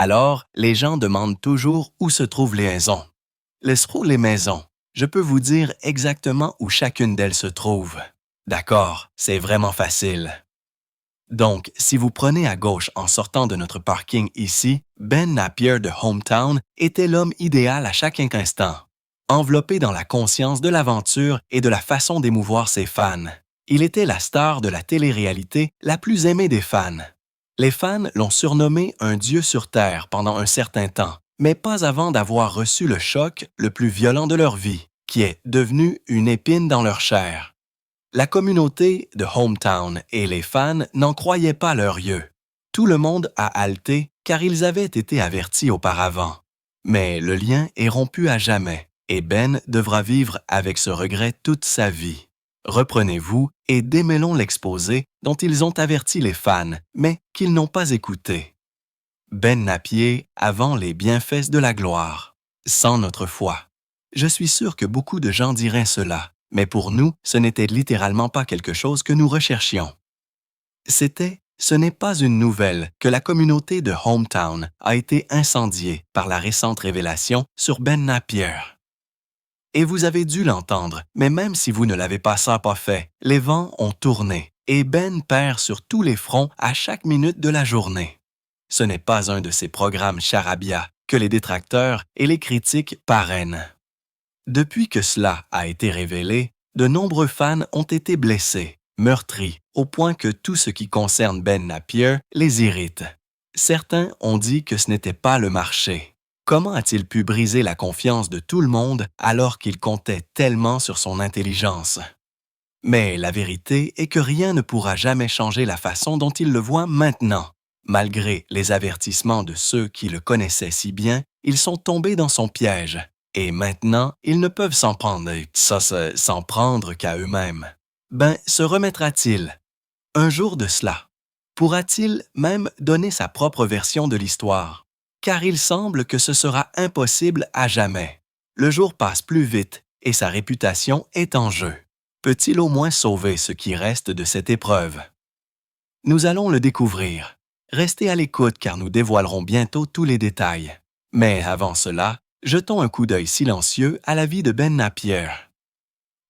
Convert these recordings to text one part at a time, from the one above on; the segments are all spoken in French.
Alors, les gens demandent toujours où se trouvent les maisons. Laisse-nous les maisons. Je peux vous dire exactement où chacune d'elles se trouve. D'accord, c'est vraiment facile. Donc, si vous prenez à gauche en sortant de notre parking ici, Ben Napier de Hometown était l'homme idéal à chaque instant. Enveloppé dans la conscience de l'aventure et de la façon d'émouvoir ses fans. Il était la star de la télé-réalité la plus aimée des fans. Les fans l'ont surnommé un dieu sur Terre pendant un certain temps, mais pas avant d'avoir reçu le choc le plus violent de leur vie, qui est devenu une épine dans leur chair. La communauté de Hometown et les fans n'en croyaient pas leurs yeux. Tout le monde a halté car ils avaient été avertis auparavant. Mais le lien est rompu à jamais et Ben devra vivre avec ce regret toute sa vie. Reprenez-vous et démêlons l'exposé dont ils ont averti les fans, mais qu'ils n'ont pas écouté. Ben Napier avant les bienfaits de la gloire, sans notre foi. Je suis sûr que beaucoup de gens diraient cela. Mais pour nous, ce n'était littéralement pas quelque chose que nous recherchions. Ce n'est pas une nouvelle que la communauté de Hometown a été incendiée par la récente révélation sur Ben Napier. Et vous avez dû l'entendre, mais même si vous ne l'avez pas fait, les vents ont tourné et Ben perd sur tous les fronts à chaque minute de la journée. Ce n'est pas un de ces programmes charabia que les détracteurs et les critiques parrainent. Depuis que cela a été révélé, de nombreux fans ont été blessés, meurtris, au point que tout ce qui concerne Ben Napier les irrite. Certains ont dit que ce n'était pas le marché. Comment a-t-il pu briser la confiance de tout le monde alors qu'il comptait tellement sur son intelligence? Mais la vérité est que rien ne pourra jamais changer la façon dont il le voit maintenant. Malgré les avertissements de ceux qui le connaissaient si bien, ils sont tombés dans son piège. Et maintenant, ils ne peuvent s'en prendre qu'à eux-mêmes. Ben, se remettra-t-il? Un jour de cela. Pourra-t-il même donner sa propre version de l'histoire? Car il semble que ce sera impossible à jamais. Le jour passe plus vite et sa réputation est en jeu. Peut-il au moins sauver ce qui reste de cette épreuve? Nous allons le découvrir. Restez à l'écoute car nous dévoilerons bientôt tous les détails. Mais avant cela, jetons un coup d'œil silencieux à la vie de Ben Napier.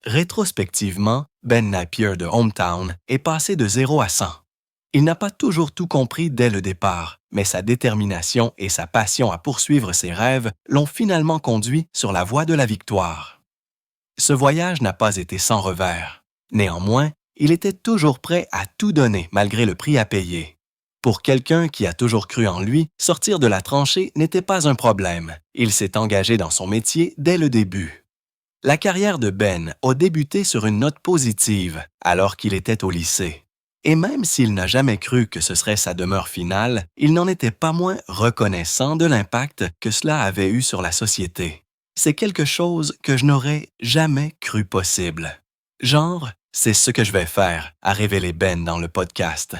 Rétrospectivement, Ben Napier de Hometown est passé de 0 à 100. Il n'a pas toujours tout compris dès le départ, mais sa détermination et sa passion à poursuivre ses rêves l'ont finalement conduit sur la voie de la victoire. Ce voyage n'a pas été sans revers. Néanmoins, il était toujours prêt à tout donner malgré le prix à payer. Pour quelqu'un qui a toujours cru en lui, sortir de la tranchée n'était pas un problème. Il s'est engagé dans son métier dès le début. La carrière de Ben a débuté sur une note positive alors qu'il était au lycée. Et même s'il n'a jamais cru que ce serait sa demeure finale, il n'en était pas moins reconnaissant de l'impact que cela avait eu sur la société. C'est quelque chose que je n'aurais jamais cru possible. Genre, c'est ce que je vais faire, a révélé Ben dans le podcast.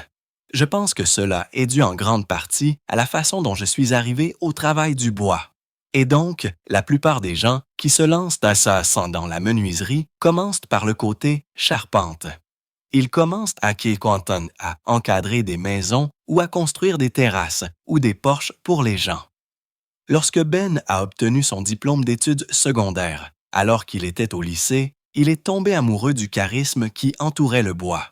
Je pense que cela est dû en grande partie à la façon dont je suis arrivé au travail du bois. Et donc, la plupart des gens qui se lancent dans la menuiserie commencent par le côté charpente. Ils commencent à encadrer des maisons ou à construire des terrasses ou des porches pour les gens. Lorsque Ben a obtenu son diplôme d'études secondaires, alors qu'il était au lycée, il est tombé amoureux du charisme qui entourait le bois.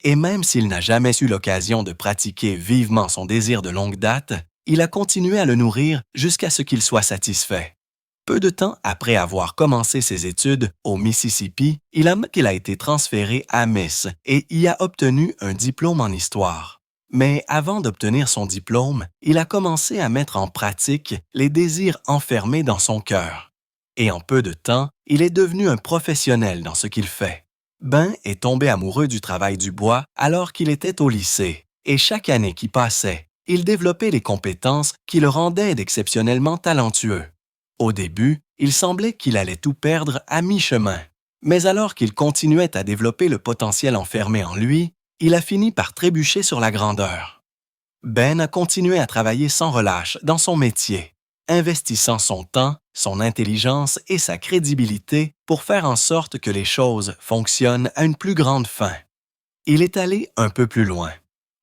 Et même s'il n'a jamais eu l'occasion de pratiquer vivement son désir de longue date, il a continué à le nourrir jusqu'à ce qu'il soit satisfait. Peu de temps après avoir commencé ses études au Mississippi, il a été transféré à Miss et y a obtenu un diplôme en histoire. Mais avant d'obtenir son diplôme, il a commencé à mettre en pratique les désirs enfermés dans son cœur. Et en peu de temps, il est devenu un professionnel dans ce qu'il fait. Ben est tombé amoureux du travail du bois alors qu'il était au lycée, et chaque année qui passait, il développait les compétences qui le rendaient d'exceptionnellement talentueux. Au début, il semblait qu'il allait tout perdre à mi-chemin, mais alors qu'il continuait à développer le potentiel enfermé en lui, il a fini par trébucher sur la grandeur. Ben a continué à travailler sans relâche dans son métier, investissant son temps, son intelligence et sa crédibilité pour faire en sorte que les choses fonctionnent à une plus grande fin. Il est allé un peu plus loin.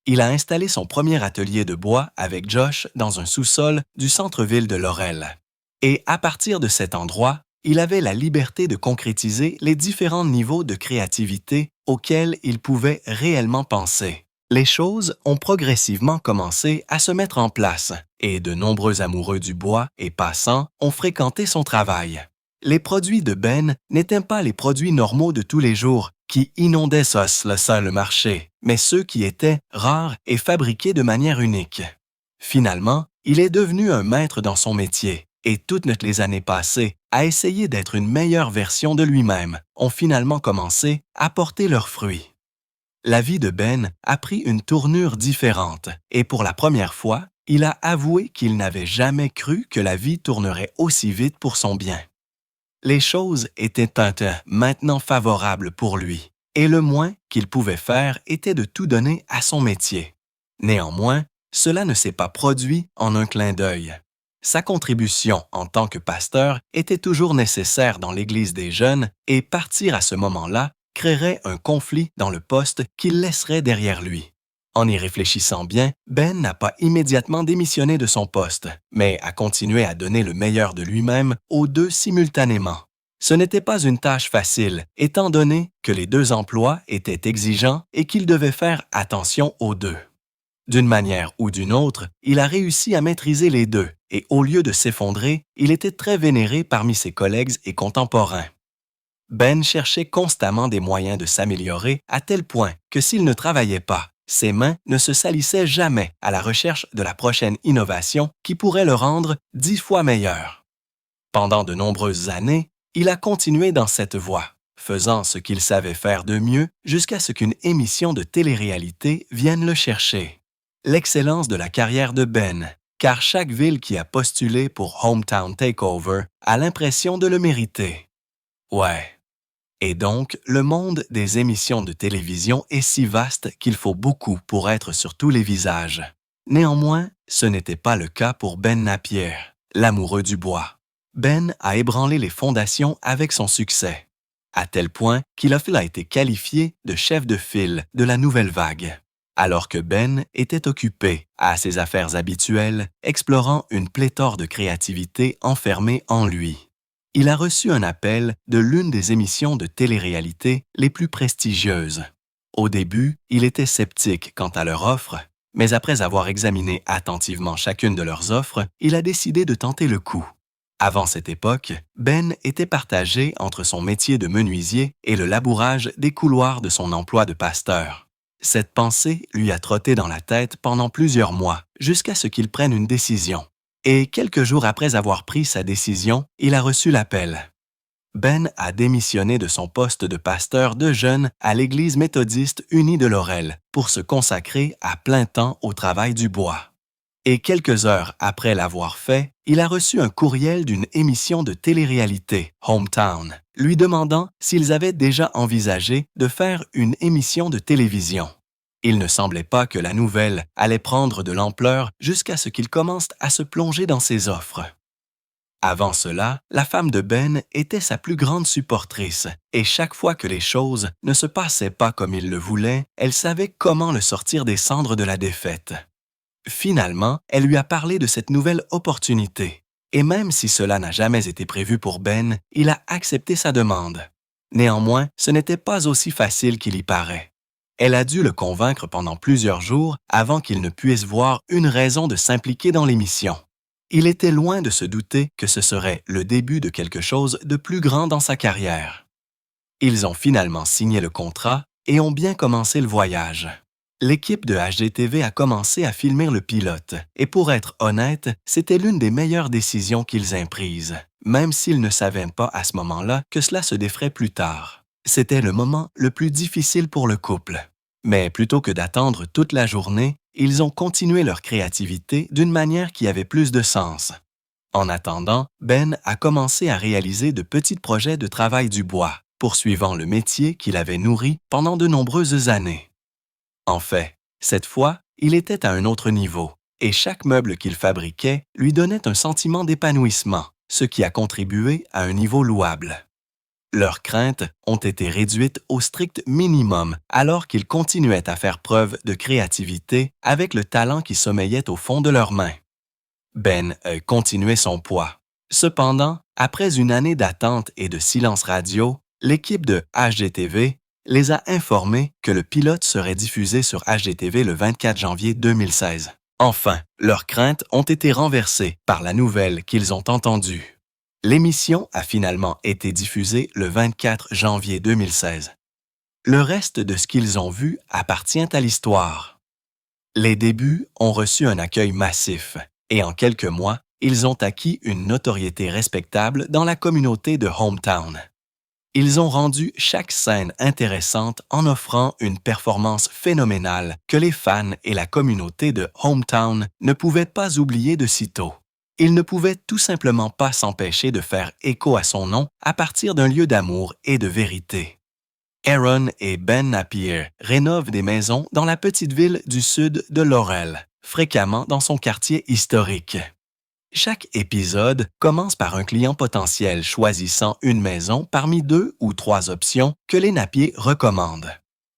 Il a installé son premier atelier de bois avec Josh dans un sous-sol du centre-ville de Laurel. Et à partir de cet endroit, il avait la liberté de concrétiser les différents niveaux de créativité auxquels il pouvait réellement penser. Les choses ont progressivement commencé à se mettre en place et de nombreux amoureux du bois et passants ont fréquenté son travail. Les produits de Ben n'étaient pas les produits normaux de tous les jours qui inondaient le seul marché, mais ceux qui étaient rares et fabriqués de manière unique. Finalement, il est devenu un maître dans son métier et toutes les années passées à essayer d'être une meilleure version de lui-même ont finalement commencé à porter leurs fruits. La vie de Ben a pris une tournure différente et pour la première fois, il a avoué qu'il n'avait jamais cru que la vie tournerait aussi vite pour son bien. Les choses étaient maintenant favorables pour lui et le moins qu'il pouvait faire était de tout donner à son métier. Néanmoins, cela ne s'est pas produit en un clin d'œil. Sa contribution en tant que pasteur était toujours nécessaire dans l'Église des jeunes et partir à ce moment-là créerait un conflit dans le poste qu'il laisserait derrière lui. En y réfléchissant bien, Ben n'a pas immédiatement démissionné de son poste, mais a continué à donner le meilleur de lui-même aux deux simultanément. Ce n'était pas une tâche facile, étant donné que les deux emplois étaient exigeants et qu'il devait faire attention aux deux. D'une manière ou d'une autre, il a réussi à maîtriser les deux et au lieu de s'effondrer, il était très vénéré parmi ses collègues et contemporains. Ben cherchait constamment des moyens de s'améliorer à tel point que s'il ne travaillait pas, ses mains ne se salissaient jamais à la recherche de la prochaine innovation qui pourrait le rendre 10 fois meilleur. Pendant de nombreuses années, il a continué dans cette voie, faisant ce qu'il savait faire de mieux jusqu'à ce qu'une émission de télé-réalité vienne le chercher. L'excellence de la carrière de Ben, car chaque ville qui a postulé pour Hometown Takeover a l'impression de le mériter. Ouais. Et donc, le monde des émissions de télévision est si vaste qu'il faut beaucoup pour être sur tous les visages. Néanmoins, ce n'était pas le cas pour Ben Napier, l'amoureux du bois. Ben a ébranlé les fondations avec son succès, à tel point qu'il a été qualifié de chef de file de la nouvelle vague, alors que Ben était occupé à ses affaires habituelles, explorant une pléthore de créativité enfermée en lui. Il a reçu un appel de l'une des émissions de télé-réalité les plus prestigieuses. Au début, il était sceptique quant à leur offre, mais après avoir examiné attentivement chacune de leurs offres, il a décidé de tenter le coup. Avant cette époque, Ben était partagé entre son métier de menuisier et le labourage des couloirs de son emploi de pasteur. Cette pensée lui a trotté dans la tête pendant plusieurs mois, jusqu'à ce qu'il prenne une décision. Et quelques jours après avoir pris sa décision, il a reçu l'appel. Ben a démissionné de son poste de pasteur de jeunes à l'Église méthodiste unie de Laurel pour se consacrer à plein temps au travail du bois. Et quelques heures après l'avoir fait, il a reçu un courriel d'une émission de télé-réalité, Hometown, lui demandant s'ils avaient déjà envisagé de faire une émission de télévision. Il ne semblait pas que la nouvelle allait prendre de l'ampleur jusqu'à ce qu'il commence à se plonger dans ses offres. Avant cela, la femme de Ben était sa plus grande supportrice et chaque fois que les choses ne se passaient pas comme il le voulait, elle savait comment le sortir des cendres de la défaite. Finalement, elle lui a parlé de cette nouvelle opportunité et même si cela n'a jamais été prévu pour Ben, il a accepté sa demande. Néanmoins, ce n'était pas aussi facile qu'il y paraît. Elle a dû le convaincre pendant plusieurs jours avant qu'il ne puisse voir une raison de s'impliquer dans l'émission. Il était loin de se douter que ce serait le début de quelque chose de plus grand dans sa carrière. Ils ont finalement signé le contrat et ont bien commencé le voyage. L'équipe de HGTV a commencé à filmer le pilote et pour être honnête, c'était l'une des meilleures décisions qu'ils aient prises, même s'ils ne savaient pas à ce moment-là que cela se déferait plus tard. C'était le moment le plus difficile pour le couple. Mais plutôt que d'attendre toute la journée, ils ont continué leur créativité d'une manière qui avait plus de sens. En attendant, Ben a commencé à réaliser de petits projets de travail du bois, poursuivant le métier qu'il avait nourri pendant de nombreuses années. En fait, cette fois, il était à un autre niveau, et chaque meuble qu'il fabriquait lui donnait un sentiment d'épanouissement, ce qui a contribué à un niveau louable. Leurs craintes ont été réduites au strict minimum alors qu'ils continuaient à faire preuve de créativité avec le talent qui sommeillait au fond de leurs mains. Ben continuait son poids. Cependant, après une année d'attente et de silence radio, l'équipe de HGTV les a informés que le pilote serait diffusé sur HGTV le 24 janvier 2016. Enfin, leurs craintes ont été renversées par la nouvelle qu'ils ont entendue. L'émission a finalement été diffusée le 24 janvier 2016. Le reste de ce qu'ils ont vu appartient à l'histoire. Les débuts ont reçu un accueil massif et en quelques mois, ils ont acquis une notoriété respectable dans la communauté de Hometown. Ils ont rendu chaque scène intéressante en offrant une performance phénoménale que les fans et la communauté de Hometown ne pouvaient pas oublier de sitôt. Ils ne pouvaient tout simplement pas s'empêcher de faire écho à son nom à partir d'un lieu d'amour et de vérité. Aaron et Ben Napier rénovent des maisons dans la petite ville du sud de Laurel, fréquemment dans son quartier historique. Chaque épisode commence par un client potentiel choisissant une maison parmi 2 ou 3 options que les Napier recommandent.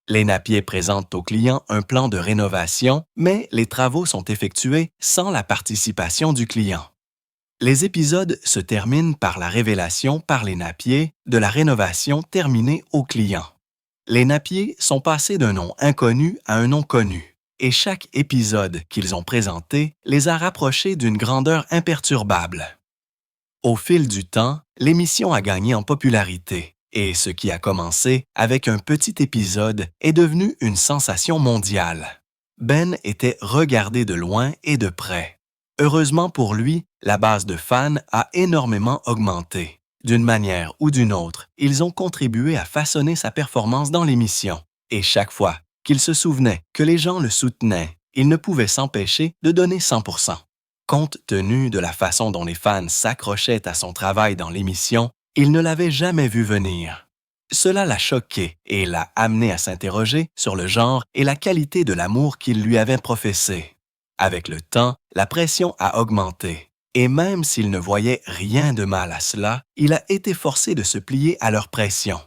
Les Napier présentent au client un plan de rénovation, mais les travaux sont effectués sans la participation du client. Les épisodes se terminent par la révélation par les Napier de la rénovation terminée au client. Les Napier sont passés d'un nom inconnu à un nom connu, et chaque épisode qu'ils ont présenté les a rapprochés d'une grandeur imperturbable. Au fil du temps, l'émission a gagné en popularité, et ce qui a commencé avec un petit épisode est devenu une sensation mondiale. Ben était regardé de loin et de près. Heureusement pour lui, la base de fans a énormément augmenté. D'une manière ou d'une autre, ils ont contribué à façonner sa performance dans l'émission. Et chaque fois qu'il se souvenait que les gens le soutenaient, il ne pouvait s'empêcher de donner 100%. Compte tenu de la façon dont les fans s'accrochaient à son travail dans l'émission, il ne l'avait jamais vu venir. Cela l'a choqué et l'a amené à s'interroger sur le genre et la qualité de l'amour qu'il lui avait professé. Avec le temps, la pression a augmenté. Et même s'il ne voyait rien de mal à cela, il a été forcé de se plier à leur pression.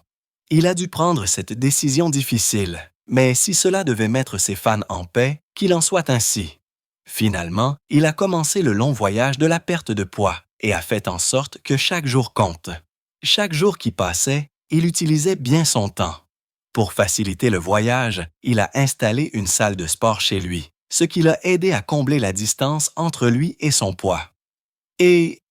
Il a dû prendre cette décision difficile, mais si cela devait mettre ses fans en paix, qu'il en soit ainsi. Finalement, il a commencé le long voyage de la perte de poids et a fait en sorte que chaque jour compte. Chaque jour qui passait, il utilisait bien son temps. Pour faciliter le voyage, il a installé une salle de sport chez lui, ce qui l'a aidé à combler la distance entre lui et son poids. Et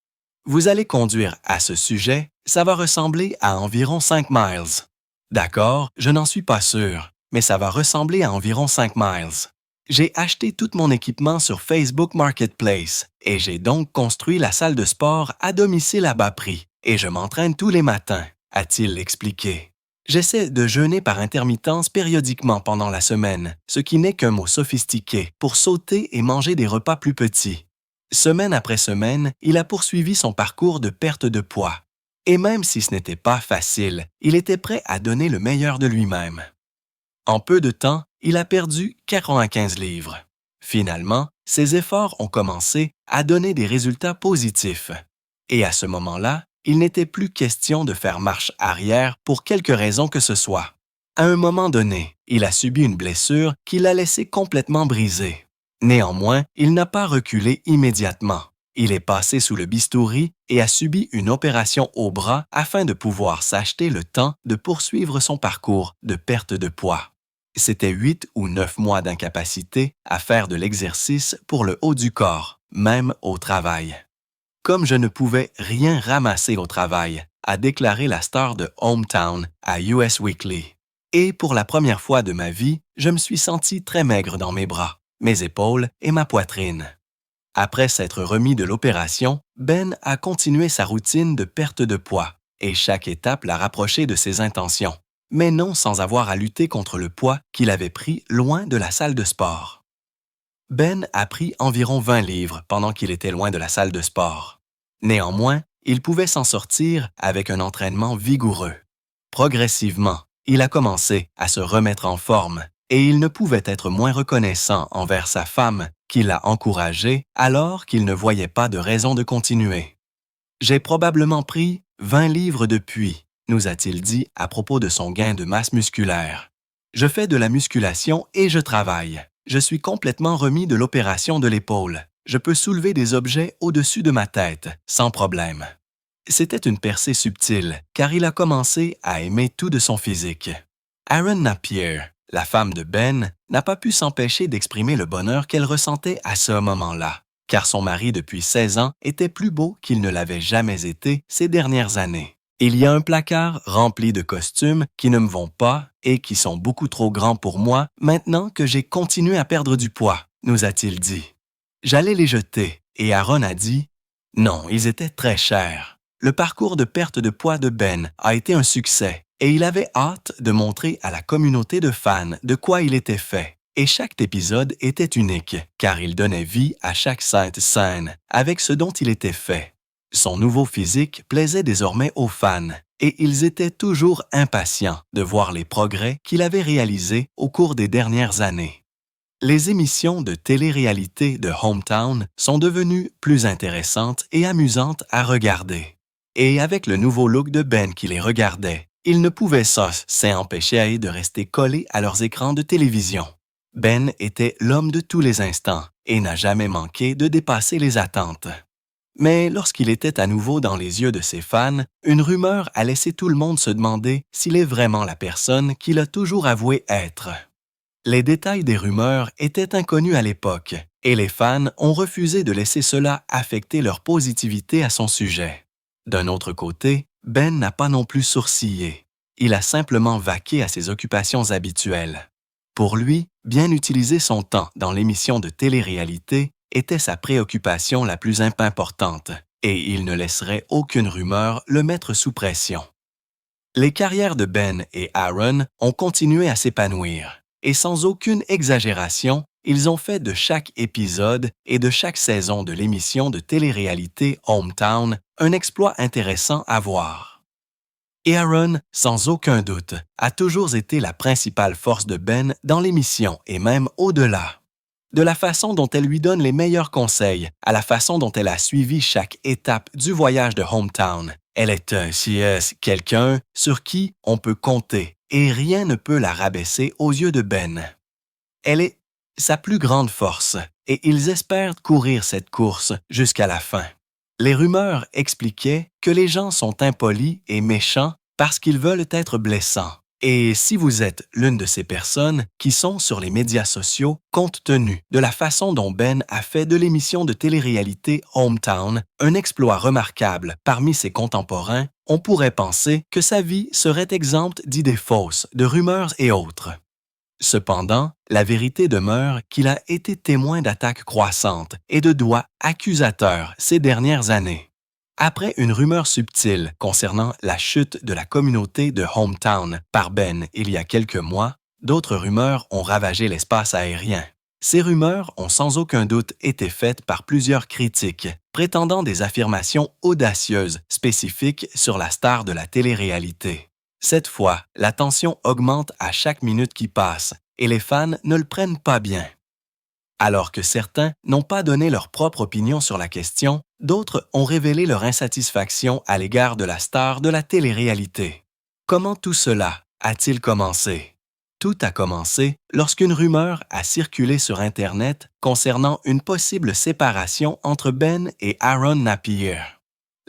vous allez conduire à ce sujet, ça va ressembler à environ 5 miles. D'accord, je n'en suis pas sûr, mais ça va ressembler à environ 5 miles. J'ai acheté tout mon équipement sur Facebook Marketplace et j'ai donc construit la salle de sport à domicile à bas prix et je m'entraîne tous les matins, a-t-il expliqué. J'essaie de jeûner par intermittence périodiquement pendant la semaine, ce qui n'est qu'un mot sophistiqué pour sauter et manger des repas plus petits. Semaine après semaine, il a poursuivi son parcours de perte de poids. Et même si ce n'était pas facile, il était prêt à donner le meilleur de lui-même. En peu de temps, il a perdu 95 livres. Finalement, ses efforts ont commencé à donner des résultats positifs. Et à ce moment-là, il n'était plus question de faire marche arrière pour quelque raison que ce soit. À un moment donné, il a subi une blessure qui l'a laissé complètement brisé. Néanmoins, il n'a pas reculé immédiatement. Il est passé sous le bistouri et a subi une opération au bras afin de pouvoir s'acheter le temps de poursuivre son parcours de perte de poids. C'était 8 ou 9 mois d'incapacité à faire de l'exercice pour le haut du corps, même au travail. Comme je ne pouvais rien ramasser au travail, a déclaré la star de Hometown à US Weekly. Et pour la première fois de ma vie, je me suis senti très maigre dans mes bras, mes épaules et ma poitrine. Après s'être remis de l'opération, Ben a continué sa routine de perte de poids et chaque étape l'a rapproché de ses intentions, mais non sans avoir à lutter contre le poids qu'il avait pris loin de la salle de sport. Ben a pris environ 20 livres pendant qu'il était loin de la salle de sport. Néanmoins, il pouvait s'en sortir avec un entraînement vigoureux. Progressivement, il a commencé à se remettre en forme et il ne pouvait être moins reconnaissant envers sa femme qui l'a encouragé alors qu'il ne voyait pas de raison de continuer. « J'ai probablement pris 20 livres depuis, nous a-t-il dit à propos de son gain de masse musculaire. Je fais de la musculation et je travaille. Je suis complètement remis de l'opération de l'épaule. Je peux soulever des objets au-dessus de ma tête, sans problème. C'était une percée subtile, car il a commencé à aimer tout de son physique. Aaron Napier, la femme de Ben, n'a pas pu s'empêcher d'exprimer le bonheur qu'elle ressentait à ce moment-là, car son mari depuis 16 ans était plus beau qu'il ne l'avait jamais été ces dernières années. Il y a un placard rempli de costumes qui ne me vont pas et qui sont beaucoup trop grands pour moi maintenant que j'ai continué à perdre du poids, nous a-t-il dit. J'allais les jeter et Aaron a dit « Non, ils étaient très chers. » Le parcours de perte de poids de Ben a été un succès et il avait hâte de montrer à la communauté de fans de quoi il était fait. Et chaque épisode était unique, car il donnait vie à chaque sainte scène avec ce dont il était fait. Son nouveau physique plaisait désormais aux fans, et ils étaient toujours impatients de voir les progrès qu'il avait réalisés au cours des dernières années. Les émissions de télé-réalité de Hometown sont devenues plus intéressantes et amusantes à regarder. Et avec le nouveau look de Ben qui les regardait, ils ne pouvaient s'empêcher de rester collés à leurs écrans de télévision. Ben était l'homme de tous les instants et n'a jamais manqué de dépasser les attentes. Mais lorsqu'il était à nouveau dans les yeux de ses fans, une rumeur a laissé tout le monde se demander s'il est vraiment la personne qu'il a toujours avoué être. Les détails des rumeurs étaient inconnus à l'époque, et les fans ont refusé de laisser cela affecter leur positivité à son sujet. D'un autre côté, Ben n'a pas non plus sourcillé. Il a simplement vaqué à ses occupations habituelles. Pour lui, bien utiliser son temps dans l'émission de télé-réalité était sa préoccupation la plus importante, et il ne laisserait aucune rumeur le mettre sous pression. Les carrières de Ben et Aaron ont continué à s'épanouir, et sans aucune exagération, ils ont fait de chaque épisode et de chaque saison de l'émission de télé-réalité Hometown un exploit intéressant à voir. Et Aaron, sans aucun doute, a toujours été la principale force de Ben dans l'émission et même au-delà. De la façon dont elle lui donne les meilleurs conseils à la façon dont elle a suivi chaque étape du voyage de Hometown, elle est quelqu'un sur qui on peut compter et rien ne peut la rabaisser aux yeux de Ben. Elle est sa plus grande force et ils espèrent courir cette course jusqu'à la fin. Les rumeurs expliquaient que les gens sont impolis et méchants parce qu'ils veulent être blessants. Et si vous êtes l'une de ces personnes qui sont sur les médias sociaux, compte tenu de la façon dont Ben a fait de l'émission de télé-réalité Hometown un exploit remarquable parmi ses contemporains, on pourrait penser que sa vie serait exempte d'idées fausses, de rumeurs et autres. Cependant, la vérité demeure qu'il a été témoin d'attaques croissantes et de doigts accusateurs ces dernières années. Après une rumeur subtile concernant la chute de la communauté de Hometown par Ben il y a quelques mois, d'autres rumeurs ont ravagé l'espace aérien. Ces rumeurs ont sans aucun doute été faites par plusieurs critiques, prétendant des affirmations audacieuses spécifiques sur la star de la télé-réalité. Cette fois, la tension augmente à chaque minute qui passe et les fans ne le prennent pas bien. Alors que certains n'ont pas donné leur propre opinion sur la question, d'autres ont révélé leur insatisfaction à l'égard de la star de la télé-réalité. Comment tout cela a-t-il commencé? Tout a commencé lorsqu'une rumeur a circulé sur Internet concernant une possible séparation entre Ben et Aaron Napier.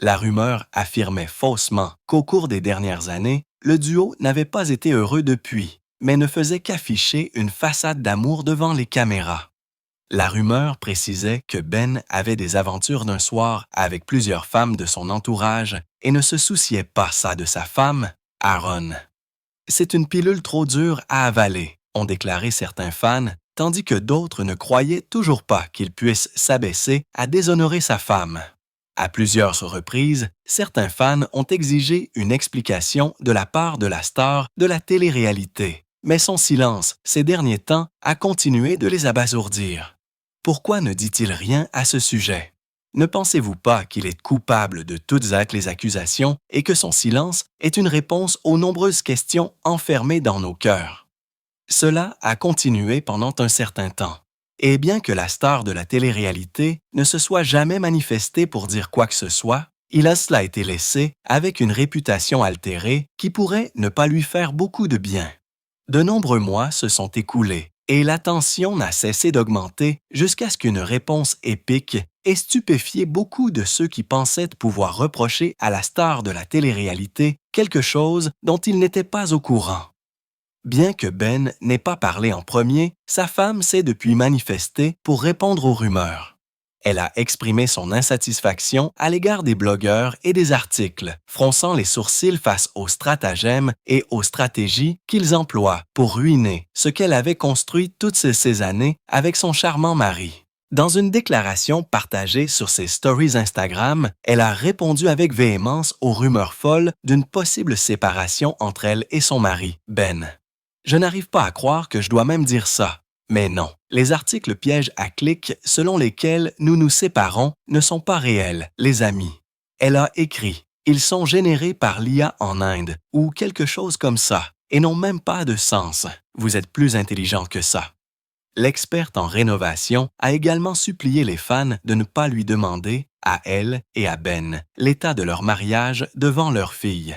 La rumeur affirmait faussement qu'au cours des dernières années, le duo n'avait pas été heureux depuis, mais ne faisait qu'afficher une façade d'amour devant les caméras. La rumeur précisait que Ben avait des aventures d'un soir avec plusieurs femmes de son entourage et ne se souciait pas de sa femme, Aaron. C'est une pilule trop dure à avaler, ont déclaré certains fans, tandis que d'autres ne croyaient toujours pas qu'il puisse s'abaisser à déshonorer sa femme. À plusieurs reprises, certains fans ont exigé une explication de la part de la star de la télé-réalité, mais son silence ces derniers temps a continué de les abasourdir. Pourquoi ne dit-il rien à ce sujet? Ne pensez-vous pas qu'il est coupable de toutes les accusations et que son silence est une réponse aux nombreuses questions enfermées dans nos cœurs? Cela a continué pendant un certain temps. Et bien que la star de la télé-réalité ne se soit jamais manifestée pour dire quoi que ce soit, Il a cela été laissé avec une réputation altérée qui pourrait ne pas lui faire beaucoup de bien. De nombreux mois se sont écoulés et la tension n'a cessé d'augmenter jusqu'à ce qu'une réponse épique ait stupéfié beaucoup de ceux qui pensaient pouvoir reprocher à la star de la télé-réalité quelque chose dont il n'était pas au courant. Bien que Ben n'ait pas parlé en premier, sa femme s'est depuis manifestée pour répondre aux rumeurs. Elle a exprimé son insatisfaction à l'égard des blogueurs et des articles, fronçant les sourcils face aux stratagèmes et aux stratégies qu'ils emploient pour ruiner ce qu'elle avait construit toutes ces années avec son charmant mari. Dans une déclaration partagée sur ses stories Instagram, elle a répondu avec véhémence aux rumeurs folles d'une possible séparation entre elle et son mari, Ben. « Je n'arrive pas à croire que je dois même dire ça. Mais non, les articles pièges à clics selon lesquels nous nous séparons ne sont pas réels, les amis. » Elle a écrit « Ils sont générés par l'IA en Inde ou quelque chose comme ça et n'ont même pas de sens. Vous êtes plus intelligent que ça. » L'experte en rénovation a également supplié les fans de ne pas lui demander, à elle et à Ben, l'état de leur mariage devant leur fille.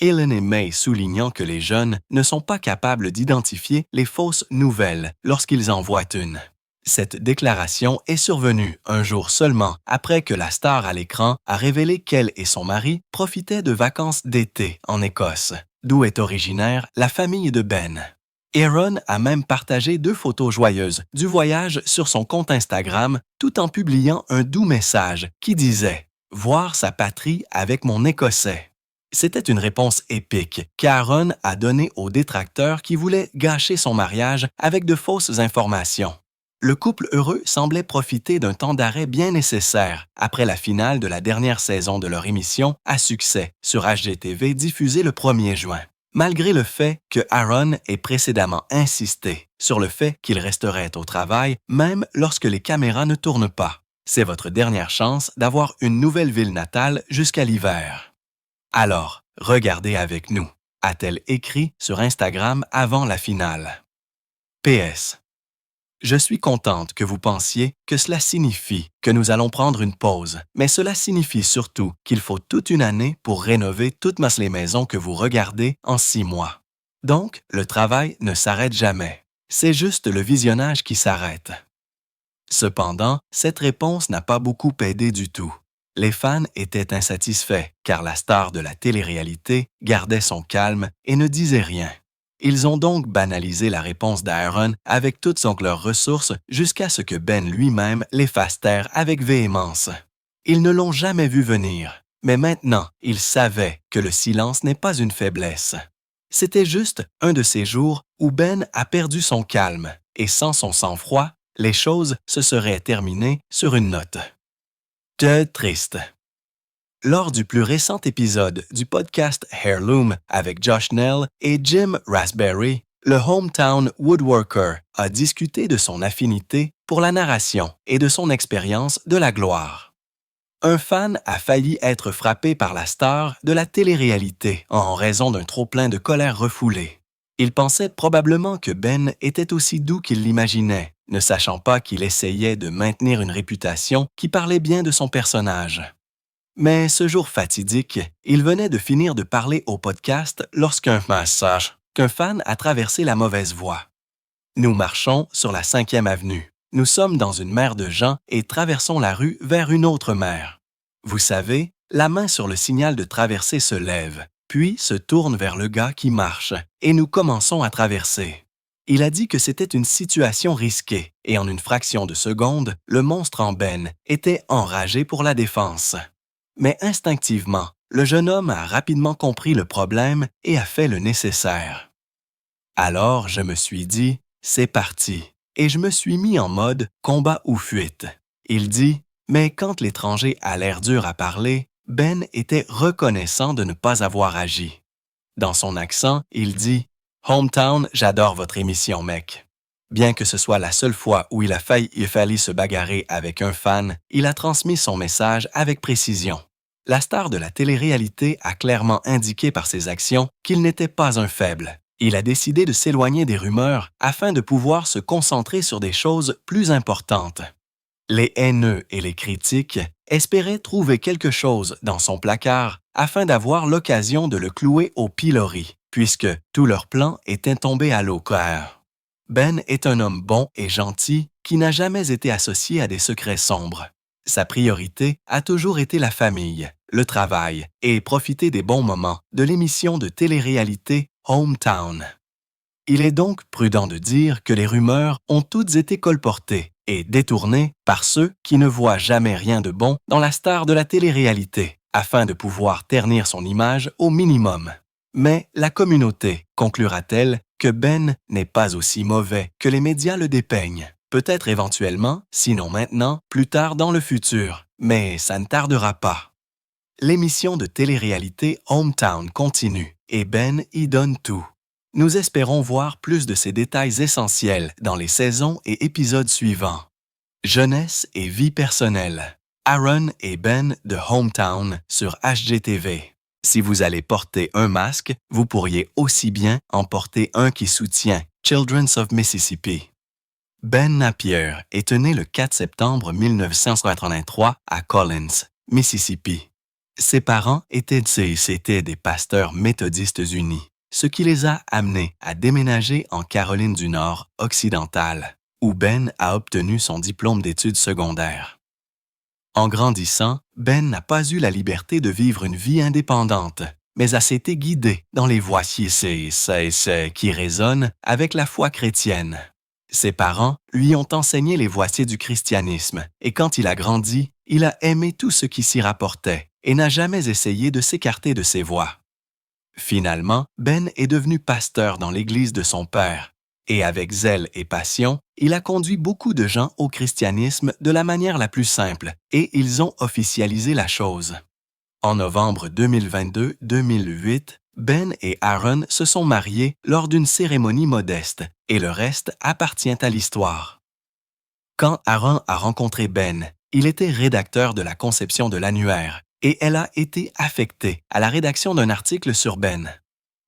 Ellen et May soulignant que les jeunes ne sont pas capables d'identifier les fausses nouvelles lorsqu'ils en voient une. Cette déclaration est survenue un jour seulement après que la star à l'écran a révélé qu'elle et son mari profitaient de vacances d'été en Écosse, d'où est originaire la famille de Ben. Aaron a même partagé 2 photos joyeuses du voyage sur son compte Instagram tout en publiant un doux message qui disait « Voir sa patrie avec mon Écossais ». C'était une réponse épique qu'Aaron a donnée aux détracteurs qui voulaient gâcher son mariage avec de fausses informations. Le couple heureux semblait profiter d'un temps d'arrêt bien nécessaire après la finale de la dernière saison de leur émission à succès sur HGTV diffusée le 1er juin. Malgré le fait que Aaron ait précédemment insisté sur le fait qu'il resterait au travail même lorsque les caméras ne tournent pas. C'est votre dernière chance d'avoir une nouvelle ville natale jusqu'à l'hiver. Alors, regardez avec nous, a-t-elle écrit sur Instagram avant la finale. PS. Je suis contente que vous pensiez que cela signifie que nous allons prendre une pause, mais cela signifie surtout qu'il faut toute une année pour rénover toutes les maisons que vous regardez en 6 mois. Donc, le travail ne s'arrête jamais. C'est juste le visionnage qui s'arrête. Cependant, cette réponse n'a pas beaucoup aidé du tout. Les fans étaient insatisfaits car la star de la télé-réalité gardait son calme et ne disait rien. Ils ont donc banalisé la réponse d'Aaron avec toutes leurs ressources jusqu'à ce que Ben lui-même les fasse taire avec véhémence. Ils ne l'ont jamais vu venir, mais maintenant, ils savaient que le silence n'est pas une faiblesse. C'était juste un de ces jours où Ben a perdu son calme et sans son sang-froid, les choses se seraient terminées sur une note. Triste. Lors du plus récent épisode du podcast Heirloom avec Josh Nell et Jim Raspberry, le hometown woodworker a discuté de son affinité pour la narration et de son expérience de la gloire. Un fan a failli être frappé par la star de la télé-réalité en raison d'un trop-plein de colère refoulée. Il pensait probablement que Ben était aussi doux qu'il l'imaginait, ne sachant pas qu'il essayait de maintenir une réputation qui parlait bien de son personnage. Mais ce jour fatidique, il venait de finir de parler au podcast lorsqu'un fan a traversé la mauvaise voie. Nous marchons sur la 5e avenue. Nous sommes dans une mer de gens et traversons la rue vers une autre mer. Vous savez, la main sur le signal de traverser se lève, puis se tourne vers le gars qui marche, et nous commençons à traverser. Il a dit que c'était une situation risquée, et en une fraction de seconde, le monstre en Ben était enragé pour la défense. Mais instinctivement, le jeune homme a rapidement compris le problème et a fait le nécessaire. Alors, je me suis dit, c'est parti, et je me suis mis en mode combat ou fuite. Il dit, mais quand l'étranger a l'air dur à parler, Ben était reconnaissant de ne pas avoir agi. Dans son accent, il dit « Hometown, j'adore votre émission, mec ». Bien que ce soit la seule fois où il a fallu se bagarrer avec un fan, il a transmis son message avec précision. La star de la télé-réalité a clairement indiqué par ses actions qu'il n'était pas un faible. Il a décidé de s'éloigner des rumeurs afin de pouvoir se concentrer sur des choses plus importantes. Les haineux et les critiques espéraient trouver quelque chose dans son placard afin d'avoir l'occasion de le clouer au pilori, puisque tout leur plan était tombé à l'eau claire. Ben est un homme bon et gentil qui n'a jamais été associé à des secrets sombres. Sa priorité a toujours été la famille, le travail et profiter des bons moments de l'émission de télé-réalité Hometown. Il est donc prudent de dire que les rumeurs ont toutes été colportées et détournées par ceux qui ne voient jamais rien de bon dans la star de la télé-réalité, afin de pouvoir ternir son image au minimum. Mais la communauté conclura-t-elle que Ben n'est pas aussi mauvais que les médias le dépeignent? Peut-être éventuellement, sinon maintenant, plus tard dans le futur, mais ça ne tardera pas. L'émission de télé-réalité Hometown continue et Ben y donne tout. Nous espérons voir plus de ces détails essentiels dans les saisons et épisodes suivants. Jeunesse et vie personnelle. Aaron et Ben de Hometown sur HGTV. Si vous allez porter un masque, vous pourriez aussi bien en porter un qui soutient Children's of Mississippi. Ben Napier est né le 4 septembre 1983 à Collins, Mississippi. Ses parents étaient des pasteurs méthodistes unis, ce qui les a amenés à déménager en Caroline du Nord occidentale, où Ben a obtenu son diplôme d'études secondaires. En grandissant, Ben n'a pas eu la liberté de vivre une vie indépendante, mais a été guidé dans les voies qui résonnent avec la foi chrétienne. Ses parents lui ont enseigné les voies du christianisme, et quand il a grandi, il a aimé tout ce qui s'y rapportait et n'a jamais essayé de s'écarter de ses voies. Finalement, Ben est devenu pasteur dans l'église de son père, et avec zèle et passion, il a conduit beaucoup de gens au christianisme de la manière la plus simple, et ils ont officialisé la chose. En novembre 2022-2008, Ben et Aaron se sont mariés lors d'une cérémonie modeste, et le reste appartient à l'histoire. Quand Aaron a rencontré Ben, il était rédacteur de la conception de l'annuaire, et elle a été affectée à la rédaction d'un article sur Ben.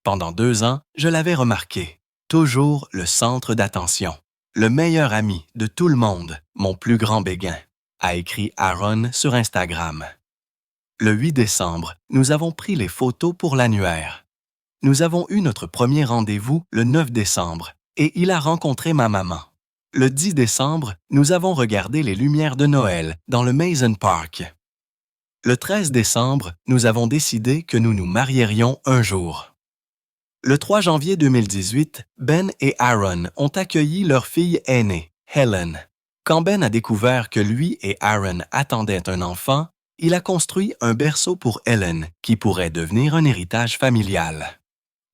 Pendant 2 ans, je l'avais remarqué. Toujours le centre d'attention. Le meilleur ami de tout le monde, mon plus grand béguin, a écrit Aaron sur Instagram. Le 8 décembre, nous avons pris les photos pour l'annuaire. Nous avons eu notre premier rendez-vous le 9 décembre et il a rencontré ma maman. Le 10 décembre, nous avons regardé les lumières de Noël dans le Mason Park. Le 13 décembre, nous avons décidé que nous nous marierions un jour. Le 3 janvier 2018, Ben et Aaron ont accueilli leur fille aînée, Helen. Quand Ben a découvert que lui et Aaron attendaient un enfant, il a construit un berceau pour Helen qui pourrait devenir un héritage familial.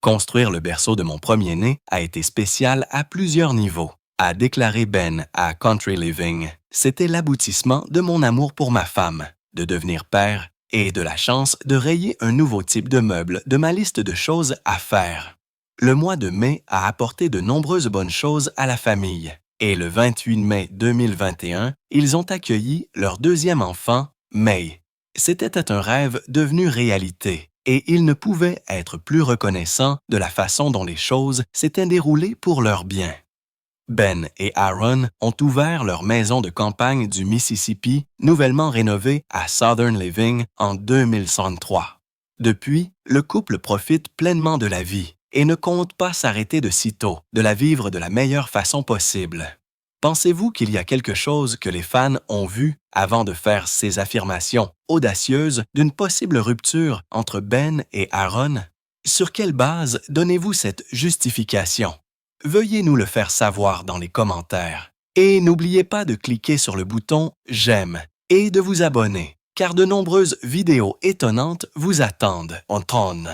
Construire le berceau de mon premier-né a été spécial à plusieurs niveaux, a déclaré Ben à Country Living. C'était l'aboutissement de mon amour pour ma femme, de devenir père et de la chance de rayer un nouveau type de meuble de ma liste de choses à faire. Le mois de mai a apporté de nombreuses bonnes choses à la famille et le 28 mai 2021, ils ont accueilli leur deuxième enfant, May. C'était un rêve devenu réalité et ils ne pouvaient être plus reconnaissants de la façon dont les choses s'étaient déroulées pour leur bien. Ben et Aaron ont ouvert leur maison de campagne du Mississippi, nouvellement rénovée à Southern Living en 2063. Depuis, le couple profite pleinement de la vie et ne compte pas s'arrêter de sitôt, de la vivre de la meilleure façon possible. Pensez-vous qu'il y a quelque chose que les fans ont vu avant de faire ces affirmations audacieuses d'une possible rupture entre Ben et Aaron? Sur quelle base donnez-vous cette justification? Veuillez nous le faire savoir dans les commentaires. Et n'oubliez pas de cliquer sur le bouton « J'aime » et de vous abonner, car de nombreuses vidéos étonnantes vous attendent. On tonne.